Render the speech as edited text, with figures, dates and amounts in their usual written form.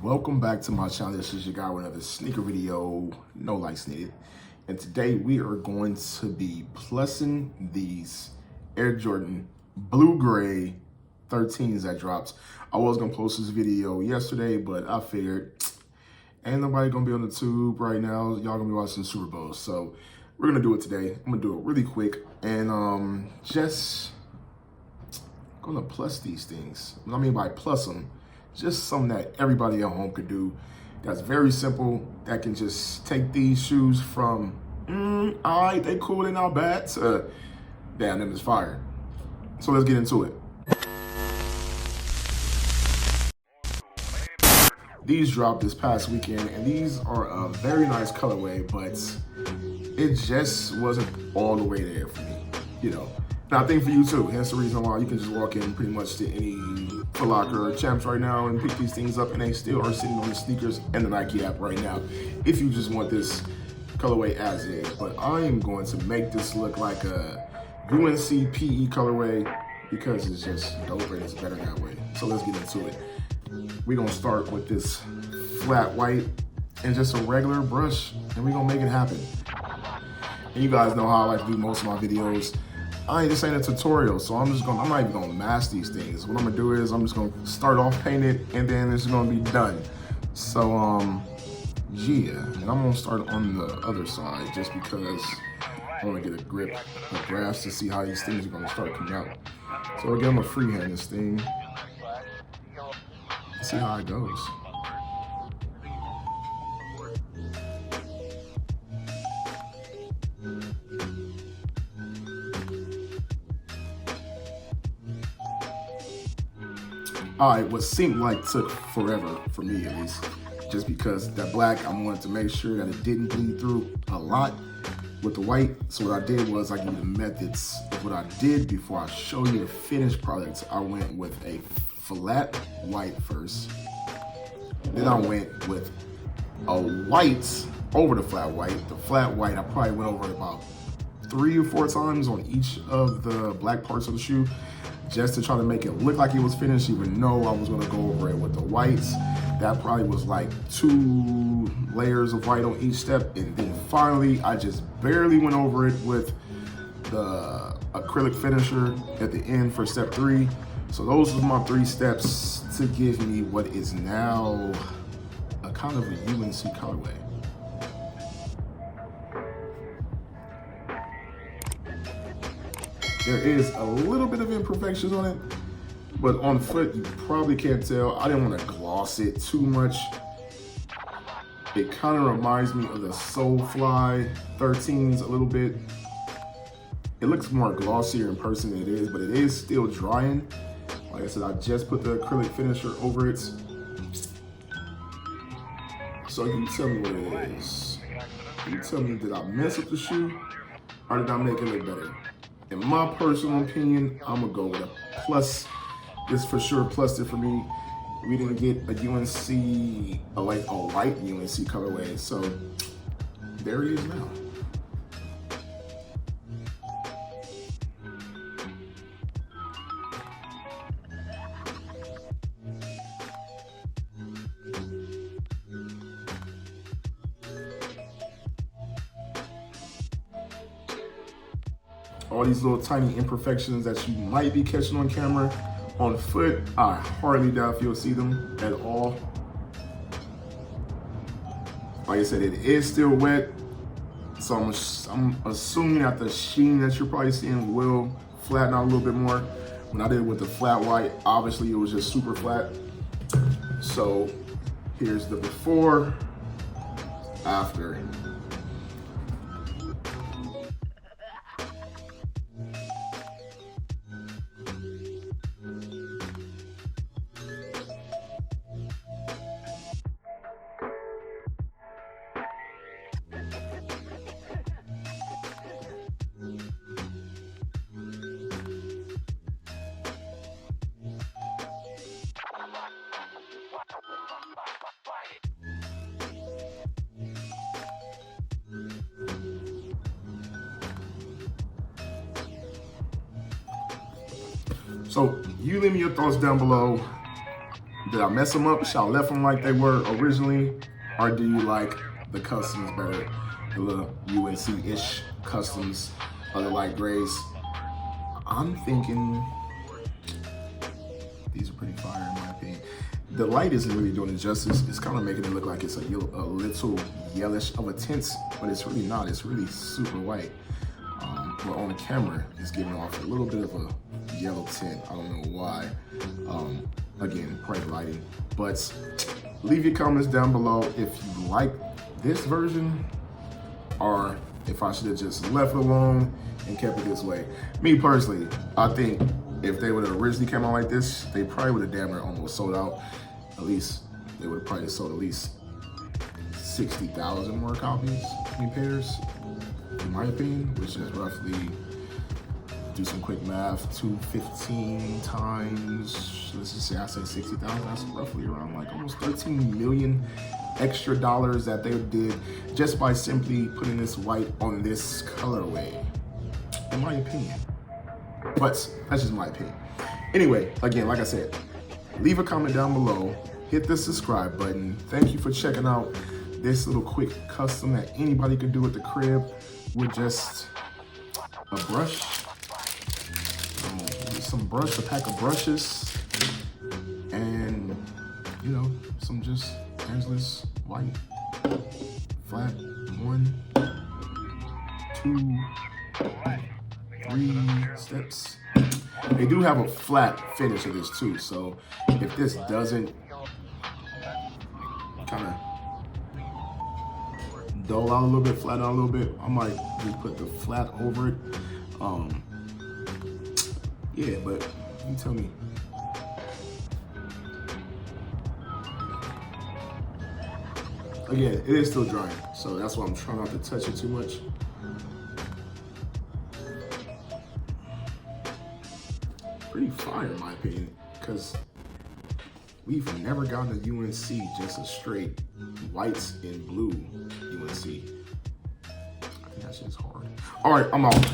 welcome back to my channel. This is your guy with another sneaker video, no likes needed. And today we are going to be plussing these Air Jordan blue gray 13s that dropped. I was gonna post this video yesterday, but I figured ain't nobody gonna be on the tube right now. Y'all gonna be watching the Super Bowl, so we're gonna do it today. I'm gonna do it really quick and just gonna plus these things. What I mean by plus them, just something that everybody at home could do. That's very simple. That can just take these shoes from, all right, they cool, they not bad, to, damn, them is fire. So let's get into it. These dropped this past weekend, and these are a very nice colorway, but it just wasn't all the way there for me, you know. Now, I think for you too, hence the reason why you can just walk in pretty much to any Foot Locker or Champs right now and pick these things up, and they still are sitting on the sneakers and the Nike app right now if you just want this colorway as is. But I am going to make this look like a UNC PE colorway because it's just dope and it's better that way. So let's get into it. We're gonna start with this flat white and just a regular brush, and we're gonna make it happen. And you guys know how I like to do most of my videos. This ain't a tutorial, so I'm not even gonna mask these things. What I'm gonna do is I'm just gonna start off painting it, and then it's gonna be done. So, yeah, and I'm gonna start on the other side just because I wanna get a grasp to see how these things are gonna start coming out. So again, I'm gonna freehand this thing, see how it goes. All right, what seemed like took forever, for me at least, just because that black, I wanted to make sure that it didn't bleed through a lot with the white. So what I did was I gave you the methods of what I did before I show you the finished product. I went with a flat white first. Then I went with a white over the flat white. The flat white, I probably went over it about 3 or 4 times on each of the black parts of the shoe, just to try to make it look like it was finished, even though I was gonna go over it with the whites. That probably was like 2 layers of white on each step. And then finally, I just barely went over it with the acrylic finisher at the end for step 3. So those are my 3 steps to give me what is now a kind of a UNC colorway. There is a little bit of imperfections on it, but on foot, you probably can't tell. I didn't want to gloss it too much. It kind of reminds me of the Soulfly 13s a little bit. It looks more glossier in person than it is, but it is still drying. Like I said, I just put the acrylic finisher over it. So you can tell me what it is. You tell me, did I mess up the shoe or did I make it look better? In my personal opinion, I'm gonna go with a plus. This for sure plussed it for me. We didn't get a UNC, like a white UNC colorway, so there it is now. All these little tiny imperfections that you might be catching on camera, on foot, I hardly doubt if you'll see them at all. Like I said, it is still wet, so I'm assuming that the sheen that you're probably seeing will flatten out a little bit more. When I did it with the flat white, obviously it was just super flat. So here's the before, after. So you leave me your thoughts down below. Did I mess them up? Should I left them like they were originally? Or do you like the customs better? The little UNC-ish customs of the light grays. I'm thinking these are pretty fire in my opinion. The light isn't really doing it justice. It's kind of making it look like it's a little yellowish of a tint, but it's really not. It's really super white. But on the camera, it's giving off a little bit of a yellow tint. I don't know why. Again, bright lighting. But leave your comments down below if you like this version or if I should have just left it alone and kept it this way. Me personally, I think if they would have originally came out like this, they probably would have damn near almost sold out. At least they would have probably sold at least 60,000 more copies, pairs, in my opinion, which is roughly, do some quick math, 215 times, let's just say I say 60,000, that's roughly around like almost 13 million extra dollars that they did just by simply putting this white on this colorway, in my opinion. But that's just my opinion. Anyway, again, like I said, leave a comment down below, hit the subscribe button. Thank you for checking out this little quick custom that anybody could do at the crib with just a brush, a pack of brushes, and you know, some just edgeless white, flat, 1, 2, 3 steps. They do have a flat finish of this too, so if this doesn't kind of dull out a little bit, flat out a little bit, I might just put the flat over it. Yeah, but you tell me. Again, it is still drying, so that's why I'm trying not to touch it too much. Pretty fire in my opinion, because we've never gotten a UNC just a straight white and blue UNC. I think that shit's hard. All right, I'm out.